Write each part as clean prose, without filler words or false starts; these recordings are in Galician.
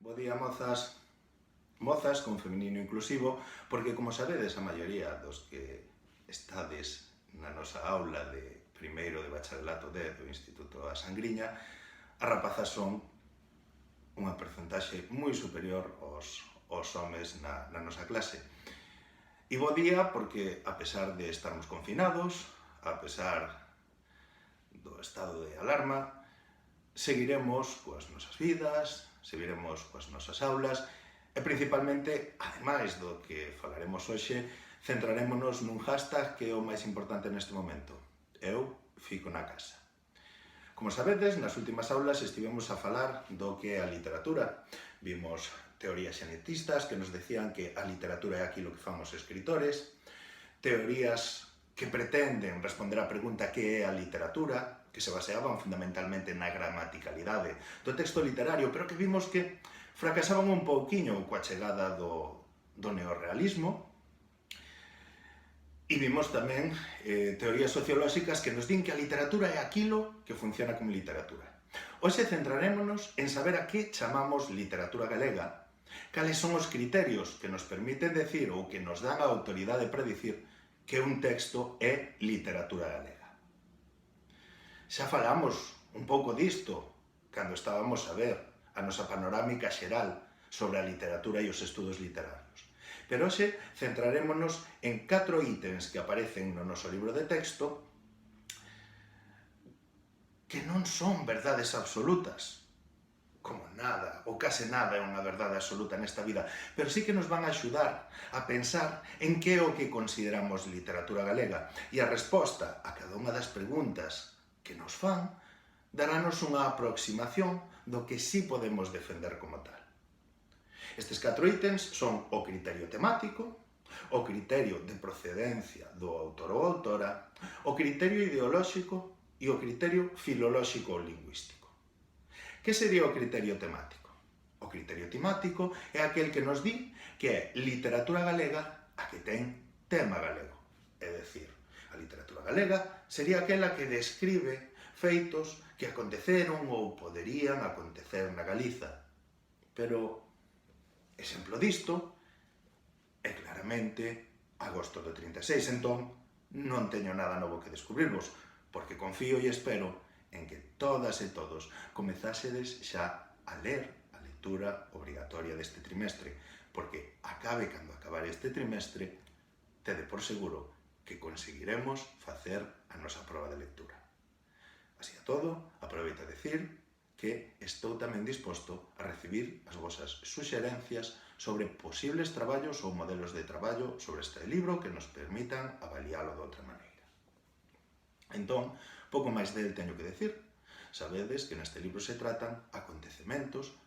Bo día, mozas. Mozas con feminino inclusivo, porque, como sabedes, a maioría dos que estades na nosa aula de primeiro de bacharelato do Instituto A Sangriña, as rapazas son unha percentaxe moi superior aos homes na nosa clase. E bo día porque, a pesar de estarmos confinados, a pesar do estado de alarma, seguiremos coas nosas vidas, seguiremos coas nosas aulas e, principalmente, ademais do que falaremos hoxe, centrarémonos nun hashtag que é o máis importante neste momento. Eu fico na casa. Como sabedes, nas últimas aulas estivemos a falar do que é a literatura. Vimos teorías xenetistas que nos decían que a literatura é aquilo que fan os escritores, teorías que pretenden responder á pregunta que é a literatura, que se baseaban fundamentalmente na gramaticalidade do texto literario, pero que vimos que fracasaban un pouquiño coa chegada do neorrealismo. E vimos tamén teorías sociolóxicas que nos din que a literatura é aquilo que funciona como literatura. Hoxe centrarémonos en saber a que chamamos literatura galega, cales son os criterios que nos permiten decir ou que nos dan a autoridade para dicir que un texto é literatura galega. Xa falamos un pouco disto cando estábamos a ver a nosa panorámica xeral sobre a literatura e os estudos literarios. Pero hoxe centrarémonos en 4 ítems que aparecen no noso libro de texto que non son verdades absolutas, como nada, ou case nada é unha verdade absoluta nesta vida, pero sí que nos van a axudar a pensar en que é o que consideramos literatura galega, e a resposta a cada unha das preguntas que nos fan darános unha aproximación do que sí podemos defender como tal. Estes 4 ítems son o criterio temático, o criterio de procedencia do autor ou autora, o criterio ideolóxico e o criterio filolóxico ou lingüístico. Que sería o criterio temático? O criterio temático é aquel que nos di que é literatura galega a que ten tema galego. É dicir, a literatura galega sería aquela que describe feitos que aconteceron ou poderían acontecer na Galiza. Pero, exemplo disto, é claramente agosto do 36, entón non teño nada novo que descubrirvos, porque confío e espero en que todas e todos comezásedes xa a ler a lectura obrigatoria deste trimestre, porque acabe cando acabar este trimestre, tede por seguro que conseguiremos facer a nosa proba de lectura. Así a todo, aproveito a decir que estou tamén disposto a recibir as vosas suxerencias sobre posibles traballos ou modelos de traballo sobre este libro que nos permitan avaliálo de outra maneira. Entón, pouco máis del teño que decir. Sabedes que neste libro se tratan acontecementos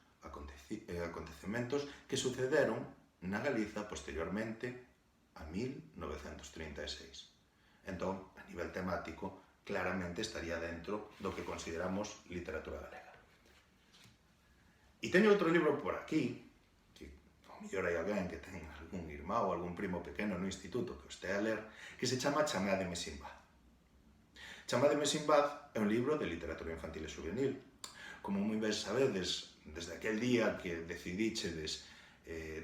que sucederon na Galiza posteriormente a 1936. Entón, a nivel temático, claramente estaría dentro do que consideramos literatura galega. E teño outro libro por aquí, que ao mellor hai alguén que ten algún irmão ou algún primo pequeno no instituto que o estea a ler, que se chama Chamádeme Sinbad. Chamádeme Sinbad é un libro de literatura infantil e juvenil. Como moi ben sabedes, desde aquel día que decidíchedes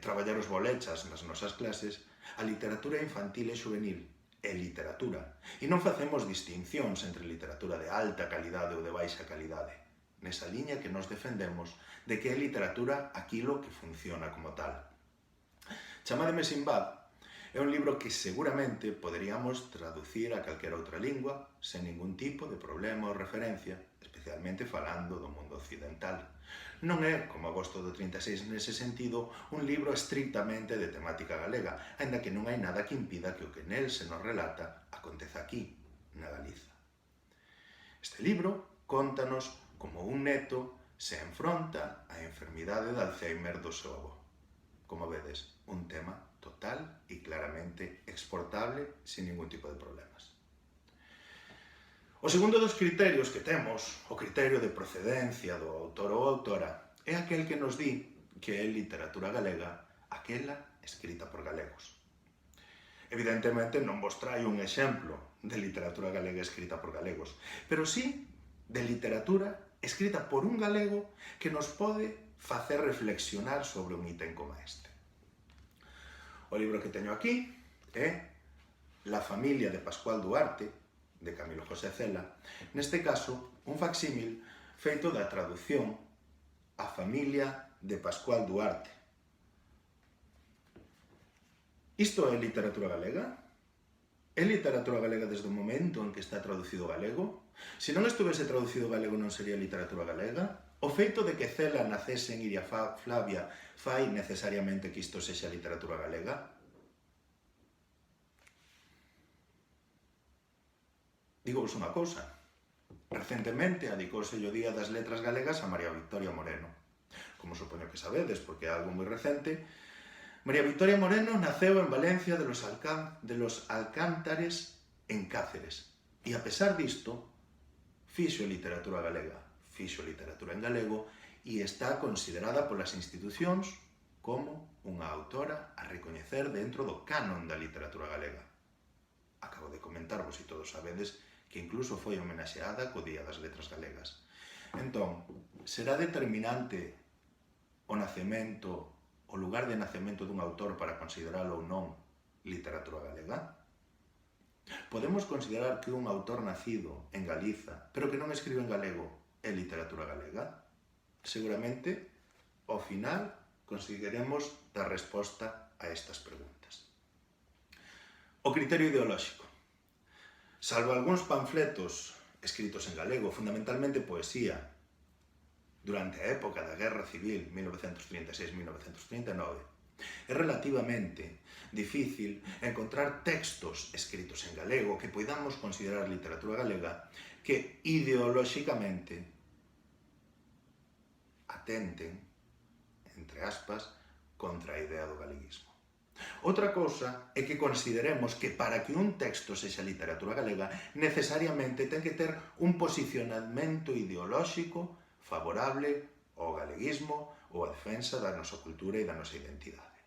traballar os bolechas nas nosas clases, a literatura infantil e juvenil é literatura. E non facemos distincións entre literatura de alta calidade ou de baixa calidade. Nesa liña que nos defendemos de que é literatura aquilo que funciona como tal. Chamádeme Sinbad é un libro que seguramente poderíamos traducir a calquera outra lingua sen ningún tipo de problema ou referencia, especialmente falando do mundo occidental. Non é, como Agosto do 36 nese sentido, un libro estrictamente de temática galega, aínda que non hai nada que impida que o que nel se nos relata aconteza aquí, na Galiza. Este libro cóntanos como un neto se enfronta á enfermidade de Alzheimer do seu avó. Como vedes, un tema total e claramente exportable sin ningún tipo de problemas. O segundo dos criterios que temos, o criterio de procedencia do autor ou autora, é aquel que nos di que é literatura galega aquela escrita por galegos. Evidentemente non vos traio un exemplo de literatura galega escrita por galegos, pero sí de literatura escrita por un galego que nos pode facer reflexionar sobre un ítem como este. O libro que teño aquí é La familia de Pascual Duarte, de Camilo José Cela, neste caso, un facsímil feito da traducción A familia de Pascual Duarte. Isto é literatura galega? É literatura galega desde o momento en que está traducido galego? Se non estuvese traducido galego non sería literatura galega? O feito de que Cela nacese en Iria Flavia fai necesariamente que isto sexa literatura galega? Digos unha cousa. Recentemente adicouse o Día das Letras Galegas a María Victoria Moreno. Como supoño que sabedes, porque é algo moi recente, María Victoria Moreno naceu en Valencia de los Alcántares en Cáceres. E a pesar disto, fixo literatura galega, fixo literatura en galego e está considerada polas institucións como unha autora a recoñecer dentro do canon da literatura galega. Acabo de comentarvos, e todos sabedes, que incluso foi homenaxeada co Día das Letras Galegas. Entón, será determinante o nacemento, o lugar de nacemento dun autor para consideralo ou non literatura galega? Podemos considerar que un autor nacido en Galiza, pero que non escribe en galego, é literatura galega? Seguramente, ao final, conseguiremos dar resposta a estas preguntas. O criterio ideolóxico. Salvo algúns panfletos escritos en galego, fundamentalmente poesía, durante a época da Guerra Civil 1936-1939, é relativamente difícil encontrar textos escritos en galego que podamos considerar literatura galega que ideolóxicamente atenten, entre aspas, contra a idea do galeguismo. Outra cousa é que consideremos que para que un texto sexa literatura galega necesariamente ten que ter un posicionamento ideolóxico favorable ao galeguismo ou a defensa da nosa cultura e da nosa identidade.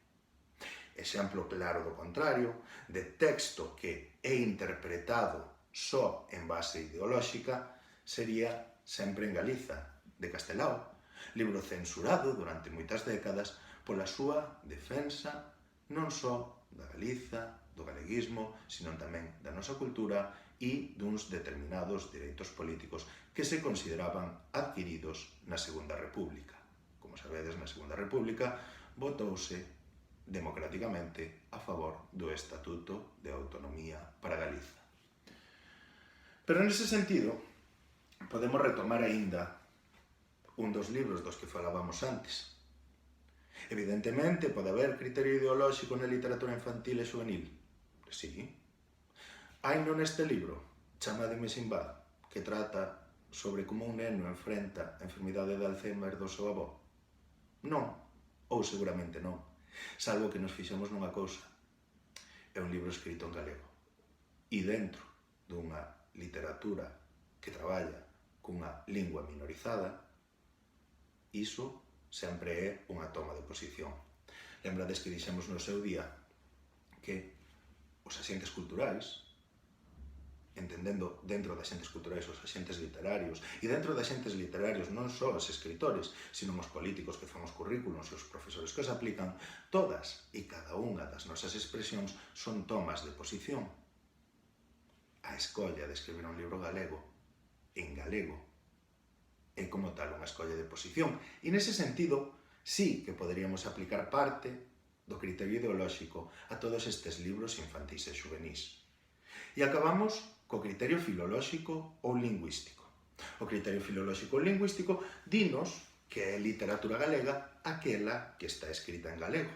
Exemplo claro do contrario, de texto que é interpretado só en base ideolóxica, sería Sempre en Galiza, de Castelao, libro censurado durante moitas décadas pola súa defensa non só da Galiza, do galeguismo, sino tamén da nosa cultura e duns determinados dereitos políticos que se consideraban adquiridos na Segunda República. Como sabedes, na Segunda República votouse democráticamente a favor do Estatuto de Autonomía para Galiza. Pero nese sentido, podemos retomar aínda un dos libros dos que falábamos antes. Evidentemente, pode haber criterio ideolóxico na literatura infantil e juvenil. Sí. Hai non neste libro, Chamademe Sinbad, que trata sobre como un neno enfrenta a enfermidade de Alzheimer do seu avó? Non, ou seguramente non, salvo que nos fixemos nunha cousa. É un libro escrito en galego. E dentro dunha literatura que traballa cunha lingua minorizada, iso sempre é unha toma de posición. Lembrades que dixemos no seu día que os axentes culturais, entendendo dentro de axentes culturais os axentes literarios, e dentro de axentes literarios non só os escritores, sino os políticos que fan os currículos e os profesores que os aplican, todas e cada unha das nosas expresións son tomas de posición. A escolla de escribir un libro galego, en galego, é como tal unha escolla de posición. E nese sentido, sí que poderíamos aplicar parte do criterio ideolóxico a todos estes libros infantís e xuvenís. E acabamos co criterio filolóxico ou lingüístico. O criterio filolóxico ou lingüístico dinos que é literatura galega aquela que está escrita en galego.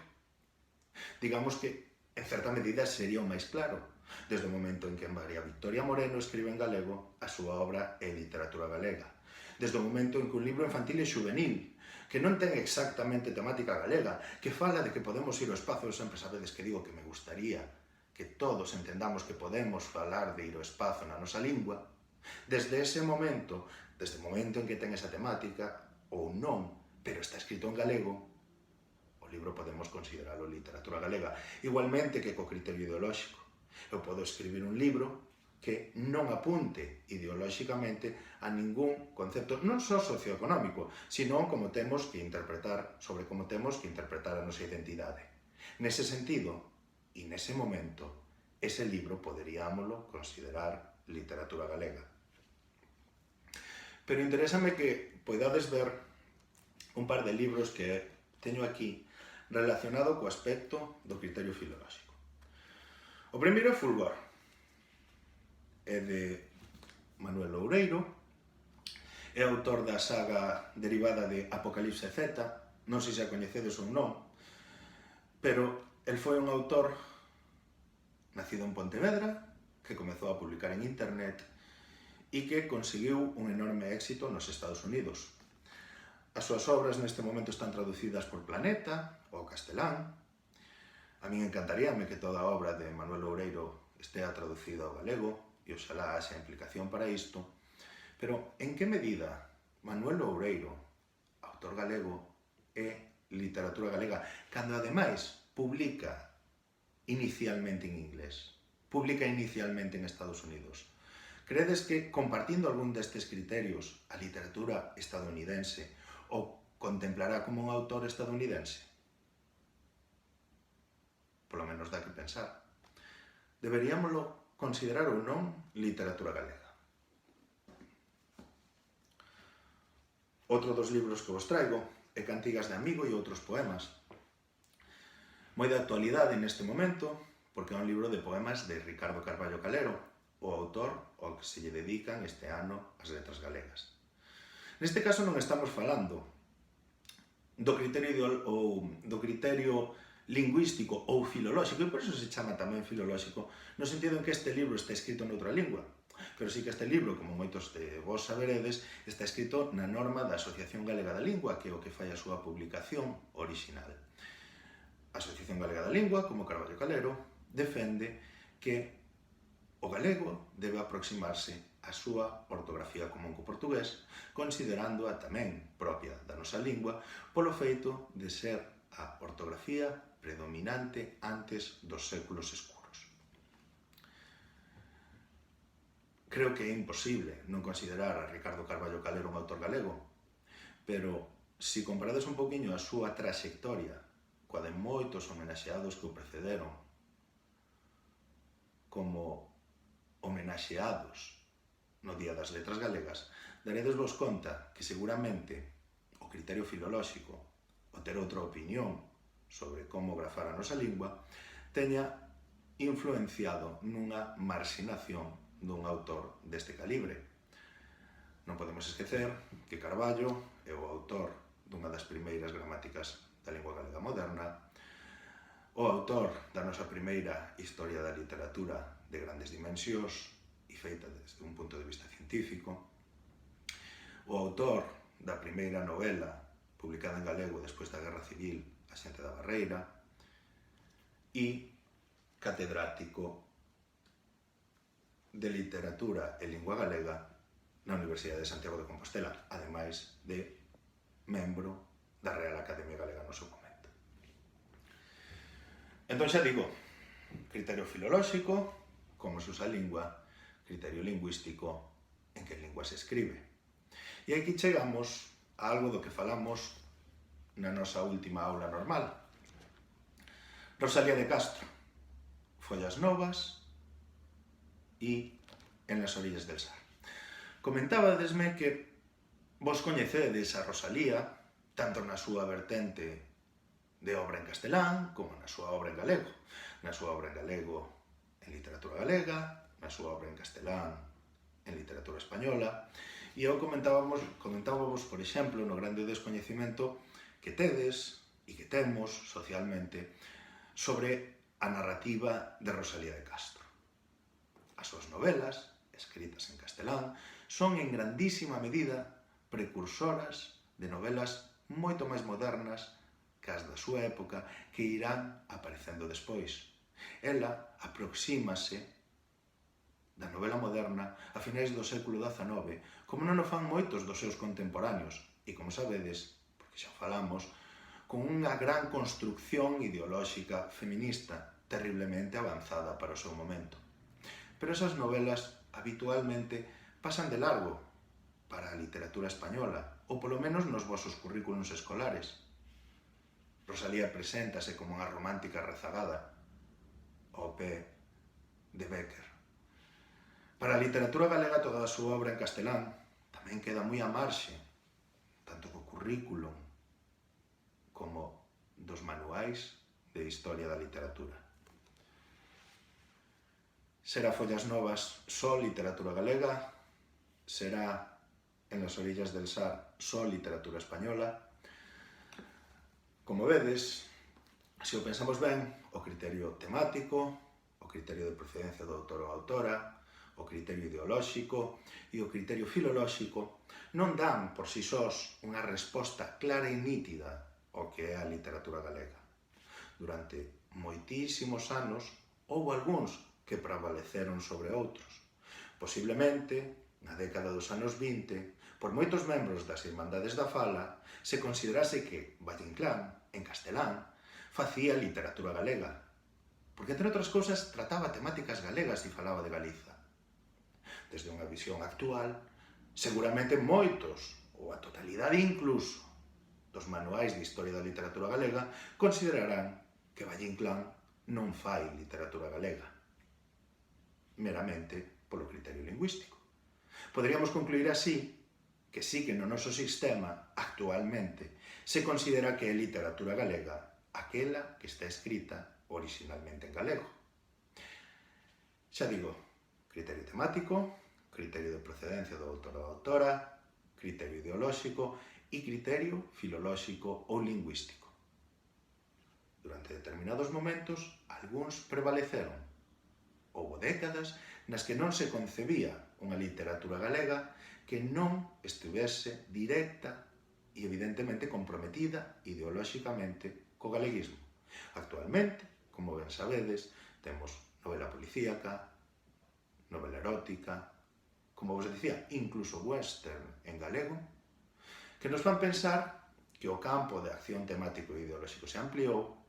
Digamos que, en certa medida, sería o máis claro. Desde o momento en que María Victoria Moreno escribe en galego, a súa obra é literatura galega. Desde o momento en que un libro infantil e juvenil, que non ten exactamente temática galega, que fala de que podemos ir ao espazo, sempre sabedes que digo que me gustaría que todos entendamos que podemos falar de ir ao espazo na nosa lingua, desde ese momento, desde o momento en que ten esa temática, ou non, pero está escrito en galego, o libro podemos considerarlo literatura galega. Igualmente que co criterio ideolóxico. Eu podo escribir un libro que non apunte ideolóxicamente a ningún concepto, non só socioeconómico, sino como temos que interpretar, sobre como temos que interpretar a nosa identidade. Nese sentido, e nese momento, ese libro poderíamolo considerar literatura galega. Pero interésame que poidades ver un par de libros que teño aquí relacionado co aspecto do criterio filolóxico. O primeiro é Fulgor, é de Manuel Loureiro, é autor da saga derivada de Apocalipse Z, non sei se a coñecedes ou non, pero el foi un autor nacido en Pontevedra, que comezou a publicar en internet e que conseguiu un enorme éxito nos Estados Unidos. As súas obras neste momento están traducidas por Planeta ou castelán. A min encantaríame que toda a obra de Manuel Loureiro estea traducida ao galego, e oxalá haxa implicación para isto, pero en que medida Manuel Loureiro, autor galego, é literatura galega, cando ademais publica inicialmente en inglés, publica inicialmente en Estados Unidos? Credes que, compartindo algún destes criterios, a literatura estadounidense o contemplará como un autor estadounidense? Polo menos dá que pensar. Deberíamoslo considerar ou non literatura galega. Outro dos libros que vos traigo é Cantigas de Amigo e outros poemas. Moi de actualidade neste momento, porque é un libro de poemas de Ricardo Carballo Calero, o autor ao que se lle dedican este ano as letras galegas. Neste caso non estamos falando do criterio lingüístico ou filolóxico, e por iso se chama tamén filolóxico, no sentido en que este libro está escrito noutra lingua. Pero sí que este libro, como moitos de vos saberedes, está escrito na norma da Asociación Galega da Lingua, que é o que fai a súa publicación orixinal. A Asociación Galega da Lingua, como Carballo Calero, defende que o galego debe aproximarse á súa ortografía común co portugués, considerándoa tamén propia da nosa lingua polo feito de ser a ortografía predominante antes dos séculos escuros. Creo que é imposible non considerar a Ricardo Carballo Calero un autor galego, pero se comparades un poquinho a súa traxectoria coa de moitos homenaxeados que o precederon, como homenaxeados no Día das Letras Galegas, daredes vos conta que seguramente o criterio filolóxico, o ter outra opinión sobre como grafar a nosa lingua, teña influenciado nunha marxinación dun autor deste calibre. Non podemos esquecer que Carballo é o autor dunha das primeiras gramáticas da lingua galega moderna, o autor da nosa primeira historia da literatura de grandes dimensións e feita desde un punto de vista científico, o autor da primeira novela publicada en galego despois da Guerra Civil, A xente da Barreira, e catedrático de literatura e lingua galega na Universidade de Santiago de Compostela, ademais de membro da Real Academia Galega no seu momento. Entón xa digo, criterio filolóxico, como se usa a lingua, criterio lingüístico, en que lingua se escribe. E aquí chegamos a algo do que falamos na nosa última aula normal. Rosalía de Castro, Follas Novas e En las orillas del Sar. Comentábadesme que vos coñecedes a Rosalía tanto na súa vertente de obra en castelán como na súa obra en galego. Na súa obra en galego en literatura galega, na súa obra en castelán en literatura española, e eu comentábamos, por exemplo, no grande descoñecimento que tedes e que temos socialmente sobre a narrativa de Rosalía de Castro. As súas novelas, escritas en castelán, son en grandísima medida precursoras de novelas moito máis modernas que as da súa época que irán aparecendo despois. Ela aproxímase da novela moderna a finais do século XIX, como non o fan moitos dos seus contemporáneos, e como sabedes, porque xa falamos, con unha gran construcción ideolóxica feminista terriblemente avanzada para o seu momento. pero esas novelas habitualmente pasan de largo para a literatura española, ou polo menos nos vosos currículums escolares. Rosalía preséntase como unha romántica rezagada ao pé de Bécquer. Para a literatura galega toda a súa obra en castelán tamén queda moi á marxe, tanto do currículum como dos manuais de historia da literatura. Será Follas Novas só literatura galega, será En las orillas del Sar só literatura española. Como vedes, se o pensamos ben, o criterio temático, o criterio de procedencia do autor ou autora, o criterio ideolóxico e o criterio filolóxico non dan por si sós unha resposta clara e nítida ao que é a literatura galega. Durante moitísimos anos houbo algúns que prevaleceron sobre outros. Posiblemente, na década dos anos 20, por moitos membros das Irmandades da Fala, se considerase que Valle Inclán, en castelán, facía literatura galega, porque, entre outras cousas, trataba temáticas galegas e falaba de Galiza. Desde unha visión actual, seguramente moitos, ou a totalidade incluso, dos manuais de historia da literatura galega considerarán que Valle Inclán non fai literatura galega, meramente polo criterio lingüístico. Poderíamos concluir así que sí que no noso sistema, actualmente, se considera que é literatura galega aquela que está escrita originalmente en galego. Xa digo, criterio temático, criterio de procedencia do autor ou autora, criterio ideolóxico e criterio filolóxico ou lingüístico. Durante determinados momentos, algúns prevaleceron. Houbo décadas nas que non se concebía unha literatura galega que non estivese directa e evidentemente comprometida ideolóxicamente co galeguismo. Actualmente, como ben sabedes, temos novela policíaca, novela erótica, como vos dicía, incluso western en galego, que nos van pensar que o campo de acción temático e ideolóxico se ampliou,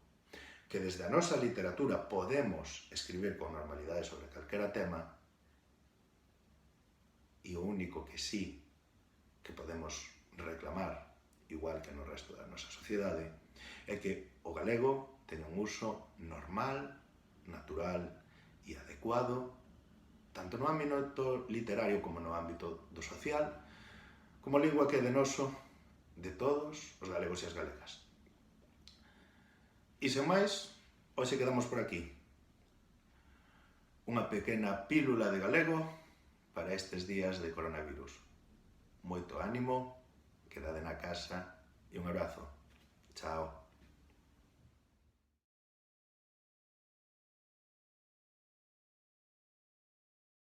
que desde a nosa literatura podemos escribir con normalidade sobre calquera tema, e o único que sí que podemos reclamar, igual que no resto da nosa sociedade, é que o galego teña un uso normal, natural e adecuado, tanto no ámbito literario como no ámbito do social, como lingua que é de noso de todos os galegos e as galegas. E sen máis, hoxe quedamos por aquí. Unha pequena pílula de galego para estes días de coronavirus. Moito ánimo, quedade na casa e un abrazo. Chao.